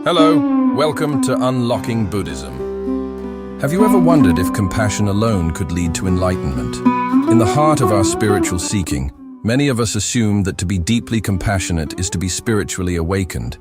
Hello, welcome to Unlocking Buddhism. Have you ever wondered if compassion alone could lead to enlightenment? In the heart of our spiritual seeking, many of us assume that to be deeply compassionate is to be spiritually awakened.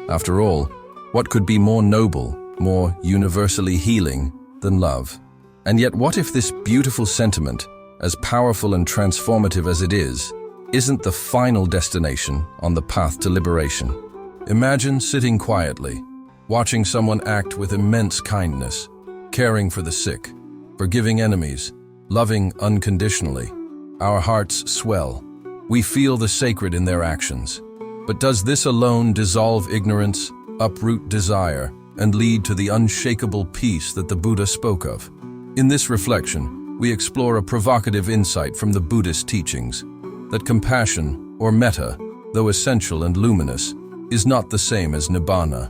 After all, what could be more noble, more universally healing than love? And yet, what if this beautiful sentiment, as powerful and transformative as it is, isn't the final destination on the path to liberation? Imagine sitting quietly, watching someone act with immense kindness, caring for the sick, forgiving enemies, loving unconditionally. Our hearts swell. We feel the sacred in their actions. But does this alone dissolve ignorance, uproot desire, and lead to the unshakable peace that the Buddha spoke of? In this reflection, we explore a provocative insight from the Buddhist teachings, that compassion, or metta, though essential and luminous, is not the same as nibbana,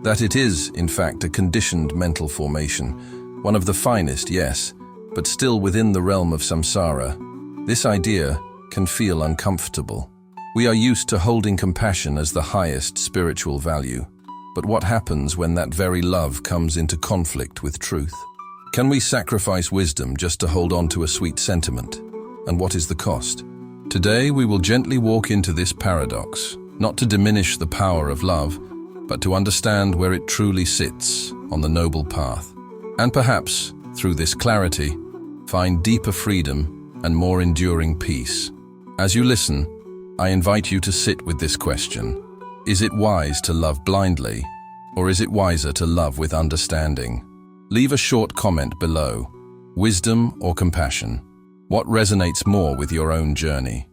that it is, in fact, a conditioned mental formation, one of the finest, yes, but still within the realm of samsara. This idea can feel uncomfortable. We are used to holding compassion as the highest spiritual value, but what happens when that very love comes into conflict with truth? Can we sacrifice wisdom just to hold on to a sweet sentiment? And what is the cost? Today we will gently walk into this paradox, not to diminish the power of love, but to understand where it truly sits on the noble path. And perhaps, through this clarity, find deeper freedom and more enduring peace. As you listen, I invite you to sit with this question. Is it wise to love blindly, or is it wiser to love with understanding? Leave a short comment below. Wisdom or compassion? What resonates more with your own journey?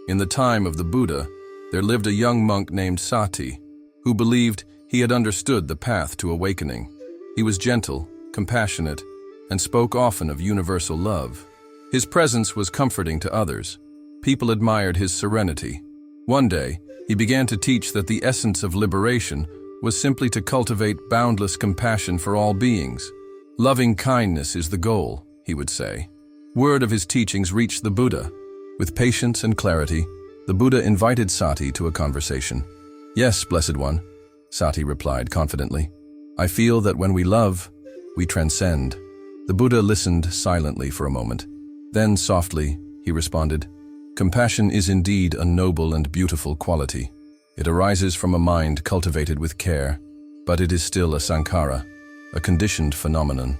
In the time of the Buddha, there lived a young monk named Sāti, who believed he had understood the path to awakening. He was gentle, compassionate, and spoke often of universal love. His presence was comforting to others. People admired his serenity. One day, he began to teach that the essence of liberation was simply to cultivate boundless compassion for all beings. Loving kindness is the goal, he would say. Word of his teachings reached the Buddha. With patience and clarity, the Buddha invited Sāti to a conversation. "Yes, Blessed One," Sāti replied confidently. "I feel that when we love, we transcend." The Buddha listened silently for a moment. Then, softly, he responded, "Compassion is indeed a noble and beautiful quality. It arises from a mind cultivated with care, but it is still a sankhara, a conditioned phenomenon."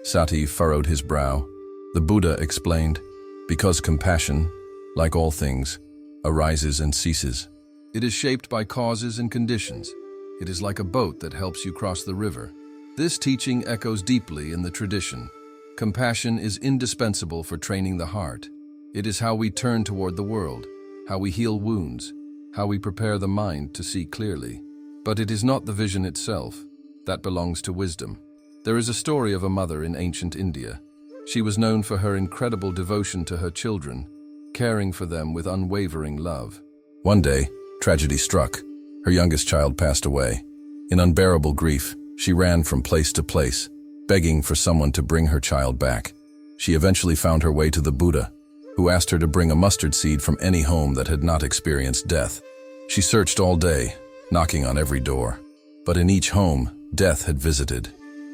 Sāti furrowed his brow. The Buddha explained, "Because compassion, like all things, arises and ceases. It is shaped by causes and conditions. It is like a boat that helps you cross the river." This teaching echoes deeply in the tradition. Compassion is indispensable for training the heart. It is how we turn toward the world, how we heal wounds, how we prepare the mind to see clearly. But it is not the vision itself. That belongs to wisdom. There is a story of a mother in ancient India. She was known for her incredible devotion to her children, caring for them with unwavering love. One day, tragedy struck. Her youngest child passed away. In unbearable grief, she ran from place to place, begging for someone to bring her child back. She eventually found her way to the Buddha, who asked her to bring a mustard seed from any home that had not experienced death. She searched all day, knocking on every door. But in each home, death had visited.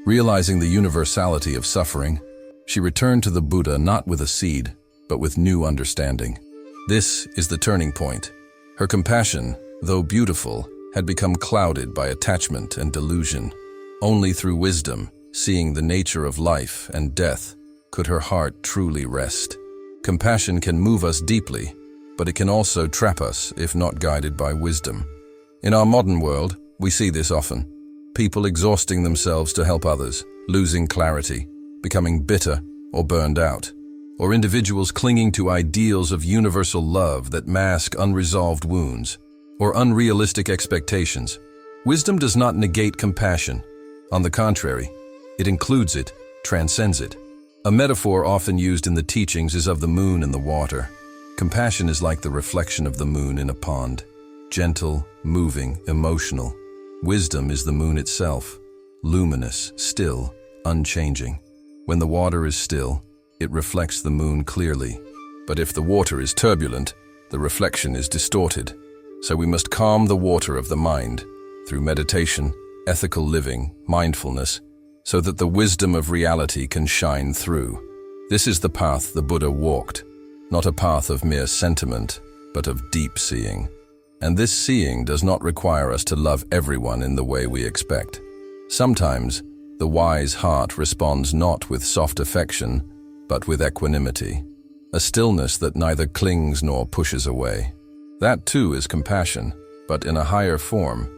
Realizing the universality of suffering, she returned to the Buddha not with a seed, but with new understanding. This is the turning point. Her compassion, though beautiful, had become clouded by attachment and delusion. Only through wisdom, seeing the nature of life and death, could her heart truly rest. Compassion can move us deeply, but it can also trap us if not guided by wisdom. In our modern world, we see this often. People exhausting themselves to help others, losing clarity, becoming bitter or burned out. Or individuals clinging to ideals of universal love that mask unresolved wounds, or unrealistic expectations. Wisdom does not negate compassion. On the contrary, it includes it, transcends it. A metaphor often used in the teachings is of the moon and the water. Compassion is like the reflection of the moon in a pond, gentle, moving, emotional. Wisdom is the moon itself, luminous, still, unchanging. When the water is still, it reflects the moon clearly. But if the water is turbulent, the reflection is distorted. So we must calm the water of the mind through meditation, ethical living, mindfulness, so that the wisdom of reality can shine through. This is the path the Buddha walked, not a path of mere sentiment, but of deep seeing. And this seeing does not require us to love everyone in the way we expect. Sometimes, the wise heart responds not with soft affection, but with equanimity, a stillness that neither clings nor pushes away. That too is compassion, but in a higher form.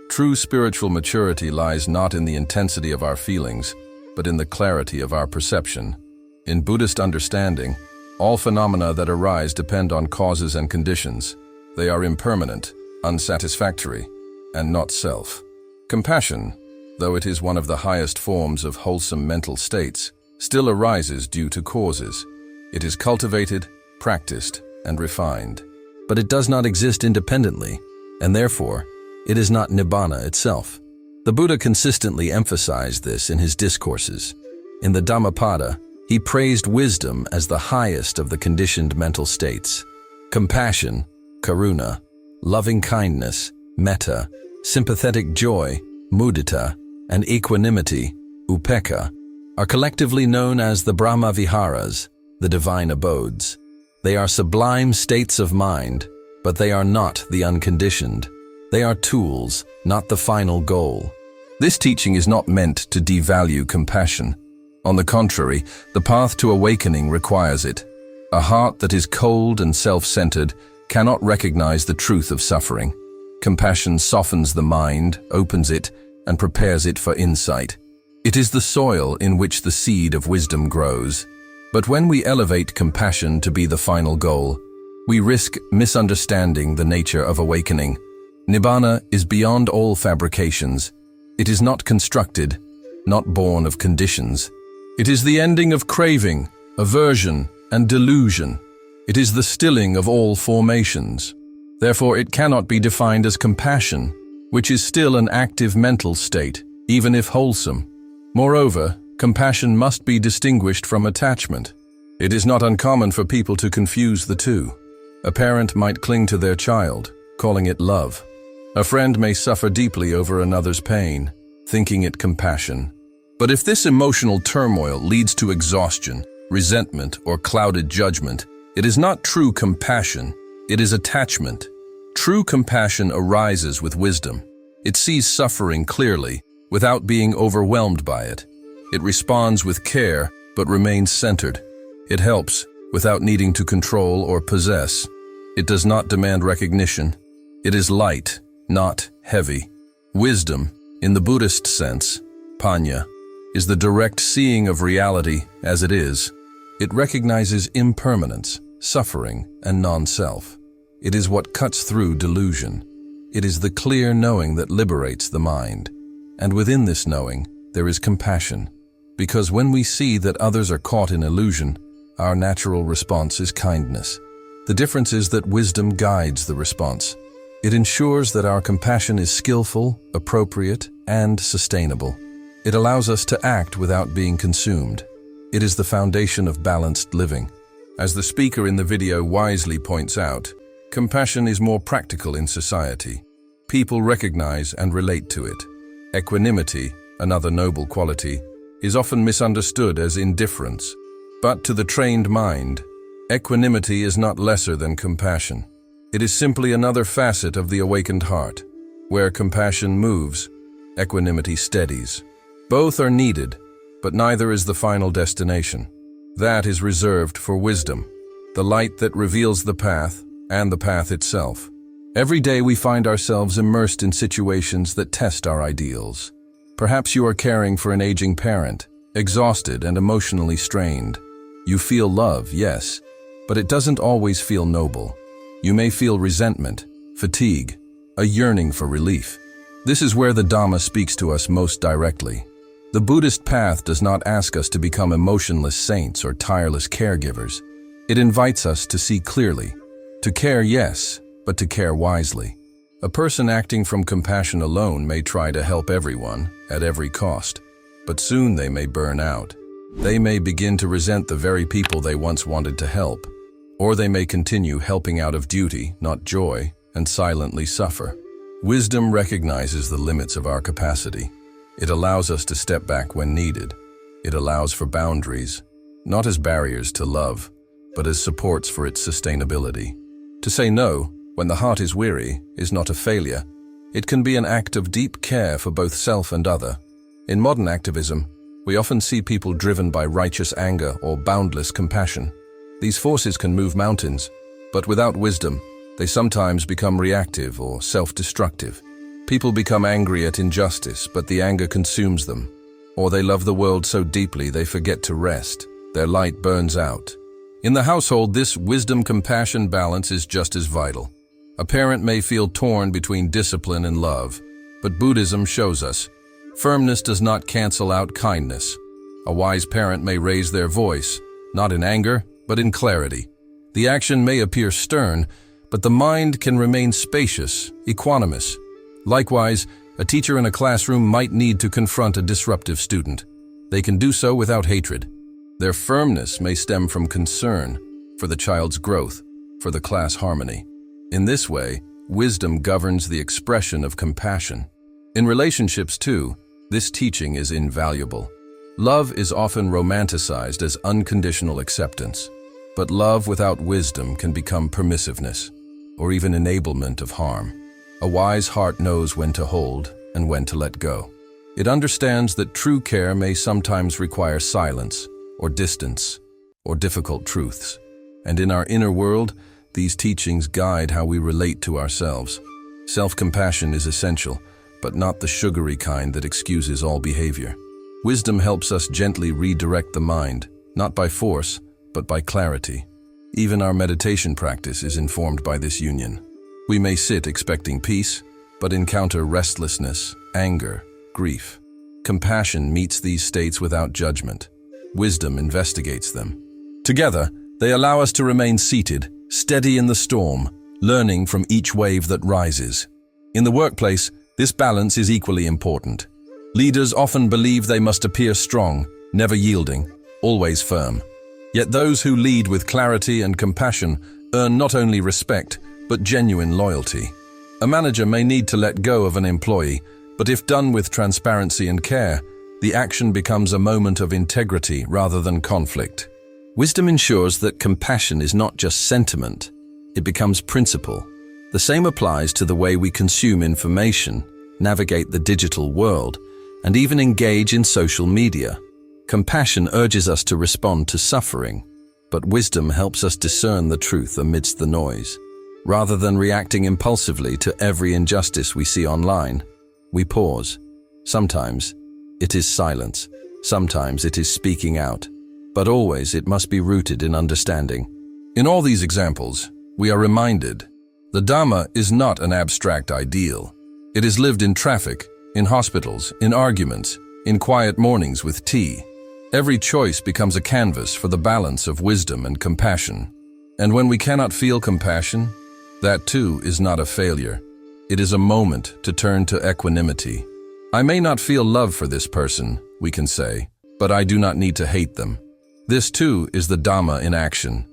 True spiritual maturity lies not in the intensity of our feelings, but in the clarity of our perception. In Buddhist understanding, all phenomena that arise depend on causes and conditions. They are impermanent, unsatisfactory, and not self. Compassion, though it is one of the highest forms of wholesome mental states, still arises due to causes. It is cultivated, practiced, and refined. But it does not exist independently, and therefore, it is not nibbana itself. The Buddha consistently emphasized this in his discourses. In the Dhammapada, he praised wisdom as the highest of the conditioned mental states. Compassion, karuna, loving kindness, metta, sympathetic joy, mudita, and equanimity, upekkha, are collectively known as the Brahma Viharas, the divine abodes. They are sublime states of mind, but they are not the unconditioned. They are tools, not the final goal. This teaching is not meant to devalue compassion. On the contrary, the path to awakening requires it. A heart that is cold and self-centered cannot recognize the truth of suffering. Compassion softens the mind, opens it, and prepares it for insight. It is the soil in which the seed of wisdom grows. But when we elevate compassion to be the final goal, we risk misunderstanding the nature of awakening. Nibbana is beyond all fabrications. It is not constructed, not born of conditions. It is the ending of craving, aversion, and delusion. It is the stilling of all formations. Therefore, it cannot be defined as compassion, which is still an active mental state, even if wholesome. Moreover, compassion must be distinguished from attachment. It is not uncommon for people to confuse the two. A parent might cling to their child, calling it love. A friend may suffer deeply over another's pain, thinking it compassion. But if this emotional turmoil leads to exhaustion, resentment, or clouded judgment, it is not true compassion, it is attachment. True compassion arises with wisdom. It sees suffering clearly, without being overwhelmed by it. It responds with care, but remains centered. It helps, without needing to control or possess. It does not demand recognition. It is light, not heavy. Wisdom, in the Buddhist sense, panya, is the direct seeing of reality as it is. It recognizes impermanence, suffering, and non-self. It is what cuts through delusion. It is the clear knowing that liberates the mind. And within this knowing, there is compassion. Because when we see that others are caught in illusion, our natural response is kindness. The difference is that wisdom guides the response. It ensures that our compassion is skillful, appropriate, and sustainable. It allows us to act without being consumed. It is the foundation of balanced living. As the speaker in the video wisely points out, compassion is more practical in society. People recognize and relate to it. Equanimity, another noble quality, is often misunderstood as indifference. But to the trained mind, equanimity is not lesser than compassion. It is simply another facet of the awakened heart. Where compassion moves, equanimity steadies. Both are needed, but neither is the final destination. That is reserved for wisdom, the light that reveals the path and the path itself. Every day we find ourselves immersed in situations that test our ideals. Perhaps you are caring for an aging parent, exhausted and emotionally strained. You feel love, yes, but it doesn't always feel noble. You may feel resentment, fatigue, a yearning for relief. This is where the Dhamma speaks to us most directly. The Buddhist path does not ask us to become emotionless saints or tireless caregivers. It invites us to see clearly, to care, yes, but to care wisely. A person acting from compassion alone may try to help everyone at every cost. but soon they may burn out. They may begin to resent the very people they once wanted to help, or they may continue helping out of duty, not joy, and silently suffer. Wisdom recognizes the limits of our capacity. It allows us to step back when needed. It allows for boundaries, not as barriers to love, but as supports for its sustainability. To say no, when the heart is weary, is not a failure. It can be an act of deep care for both self and other. In modern activism, we often see people driven by righteous anger or boundless compassion. These forces can move mountains, but without wisdom, they sometimes become reactive or self-destructive. People become angry at injustice, but the anger consumes them. Or they love the world so deeply they forget to rest. Their light burns out. In the household, this wisdom-compassion balance is just as vital. A parent may feel torn between discipline and love, but Buddhism shows us firmness does not cancel out kindness. A wise parent may raise their voice, not in anger, but in clarity. The action may appear stern, but the mind can remain spacious, equanimous. Likewise, a teacher in a classroom might need to confront a disruptive student. They can do so without hatred. Their firmness may stem from concern for the child's growth, for the class harmony. In this way, wisdom governs the expression of compassion. In relationships, too, this teaching is invaluable. Love is often romanticized as unconditional acceptance, but love without wisdom can become permissiveness, or even enablement of harm. A wise heart knows when to hold and when to let go. It understands that true care may sometimes require silence, or distance, or difficult truths. And in our inner world, these teachings guide how we relate to ourselves. Self-compassion is essential, but not the sugary kind that excuses all behavior. Wisdom helps us gently redirect the mind, not by force, but by clarity. Even our meditation practice is informed by this union. We may sit expecting peace, but encounter restlessness, anger, grief. Compassion meets these states without judgment. Wisdom investigates them. Together, they allow us to remain seated, steady in the storm, learning from each wave that rises. In the workplace, this balance is equally important. Leaders often believe they must appear strong, never yielding, always firm. Yet those who lead with clarity and compassion earn not only respect, but genuine loyalty. A manager may need to let go of an employee, but if done with transparency and care, the action becomes a moment of integrity rather than conflict. Wisdom ensures that compassion is not just sentiment, it becomes principle. The same applies to the way we consume information, navigate the digital world, and even engage in social media. Compassion urges us to respond to suffering, but wisdom helps us discern the truth amidst the noise. Rather than reacting impulsively to every injustice we see online, we pause. Sometimes it is silence, sometimes it is speaking out, but always it must be rooted in understanding. In all these examples, we are reminded the Dhamma is not an abstract ideal. It is lived in traffic, in hospitals, in arguments, in quiet mornings with tea. Every choice becomes a canvas for the balance of wisdom and compassion. And when we cannot feel compassion, that too is not a failure. It is a moment to turn to equanimity. I may not feel love for this person, we can say, but I do not need to hate them. This too is the Dhamma in action,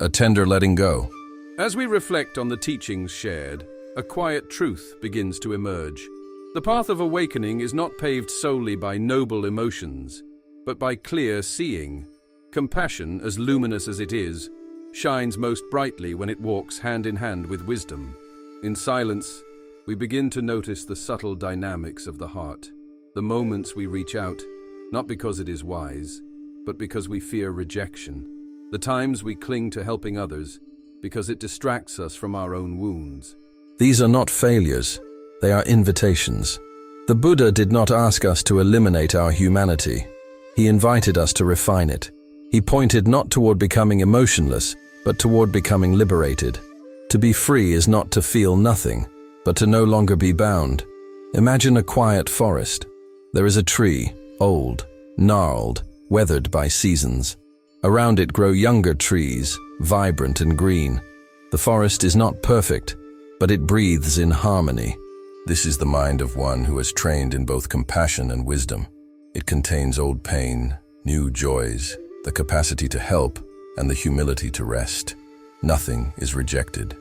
a tender letting go. As we reflect on the teachings shared, a quiet truth begins to emerge. The path of awakening is not paved solely by noble emotions, but by clear seeing. Compassion, as luminous as it is, shines most brightly when it walks hand in hand with wisdom. In silence, we begin to notice the subtle dynamics of the heart, the moments we reach out, not because it is wise, but because we fear rejection, the times we cling to helping others, because it distracts us from our own wounds. These are not failures, they are invitations. The Buddha did not ask us to eliminate our humanity. He invited us to refine it. He pointed not toward becoming emotionless, but toward becoming liberated. To be free is not to feel nothing, but to no longer be bound. Imagine a quiet forest. There is a tree, old, gnarled, weathered by seasons. Around it grow younger trees, vibrant and green. The forest is not perfect, but it breathes in harmony. This is the mind of one who has trained in both compassion and wisdom. It contains old pain, new joys, the capacity to help, and the humility to rest. Nothing is rejected.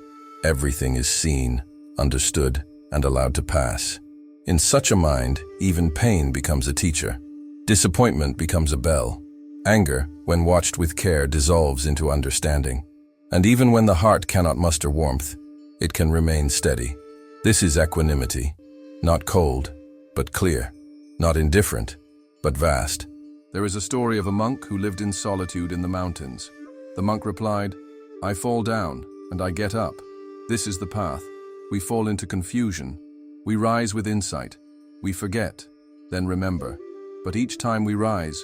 Everything is seen, understood, and allowed to pass. In such a mind, even pain becomes a teacher. Disappointment becomes a bell. Anger, when watched with care, dissolves into understanding. And even when the heart cannot muster warmth, it can remain steady. This is equanimity, not cold, but clear, not indifferent, but vast. There is a story of a monk who lived in solitude in the mountains. The monk replied, "I fall down, and I get up. This is the path. We fall into confusion. We rise with insight. We forget, then remember. But each time we rise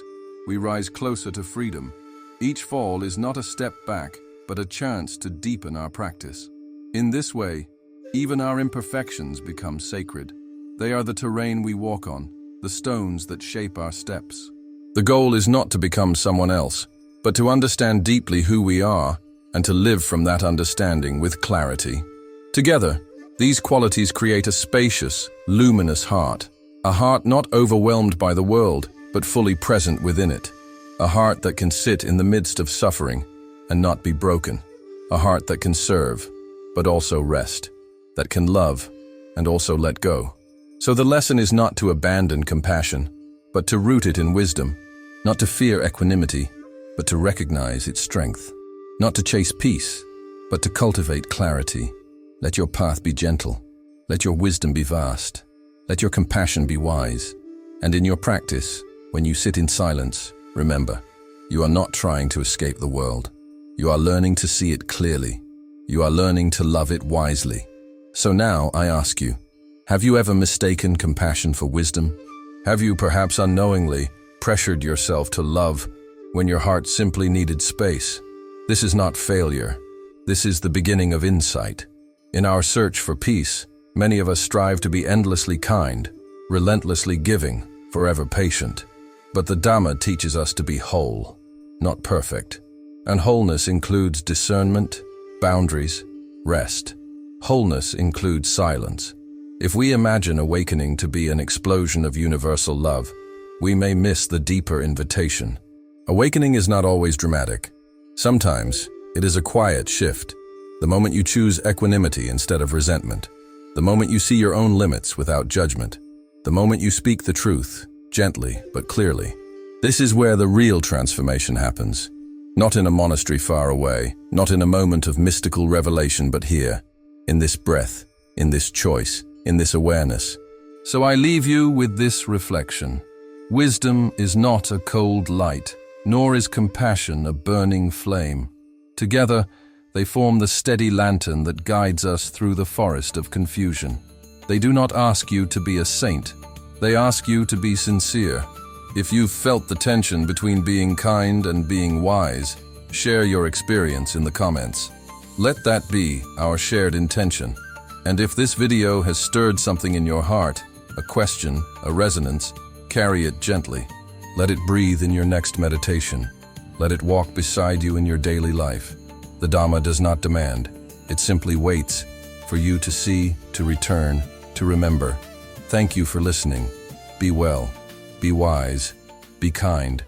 closer to freedom. Each fall is not a step back, but a chance to deepen our practice. In this way, even our imperfections become sacred. They are the terrain we walk on, the stones that shape our steps." The goal is not to become someone else, but to understand deeply who we are and to live from that understanding with clarity. Together, these qualities create a spacious, luminous heart, a heart not overwhelmed by the world, but fully present within it, a heart that can sit in the midst of suffering and not be broken, a heart that can serve, but also rest, that can love and also let go. So the lesson is not to abandon compassion, but to root it in wisdom, not to fear equanimity, but to recognize its strength, not to chase peace, but to cultivate clarity. Let your path be gentle, let your wisdom be vast, let your compassion be wise, and in your practice, when you sit in silence, remember, you are not trying to escape the world. You are learning to see it clearly. You are learning to love it wisely. So now I ask you, have you ever mistaken compassion for wisdom? Have you perhaps unknowingly pressured yourself to love when your heart simply needed space? This is not failure. This is the beginning of insight. In our search for peace, many of us strive to be endlessly kind, relentlessly giving, forever patient. But the Dhamma teaches us to be whole, not perfect. And wholeness includes discernment, boundaries, rest. Wholeness includes silence. If we imagine awakening to be an explosion of universal love, we may miss the deeper invitation. Awakening is not always dramatic. Sometimes it is a quiet shift, the moment you choose equanimity instead of resentment, the moment you see your own limits without judgment, the moment you speak the truth, gently but clearly. This is where the real transformation happens. Not in a monastery far away, not in a moment of mystical revelation, but here, in this breath, in this choice, in this awareness. So I leave you with this reflection. Wisdom is not a cold light, nor is compassion a burning flame. Together, they form the steady lantern that guides us through the forest of confusion. They do not ask you to be a saint. They ask you to be sincere. If you've felt the tension between being kind and being wise, share your experience in the comments. Let that be our shared intention. And if this video has stirred something in your heart, a question, a resonance, carry it gently. Let it breathe in your next meditation. Let it walk beside you in your daily life. The Dhamma does not demand. It simply waits for you to see, to return, to remember. Thank you for listening. Be well. Be wise, be kind,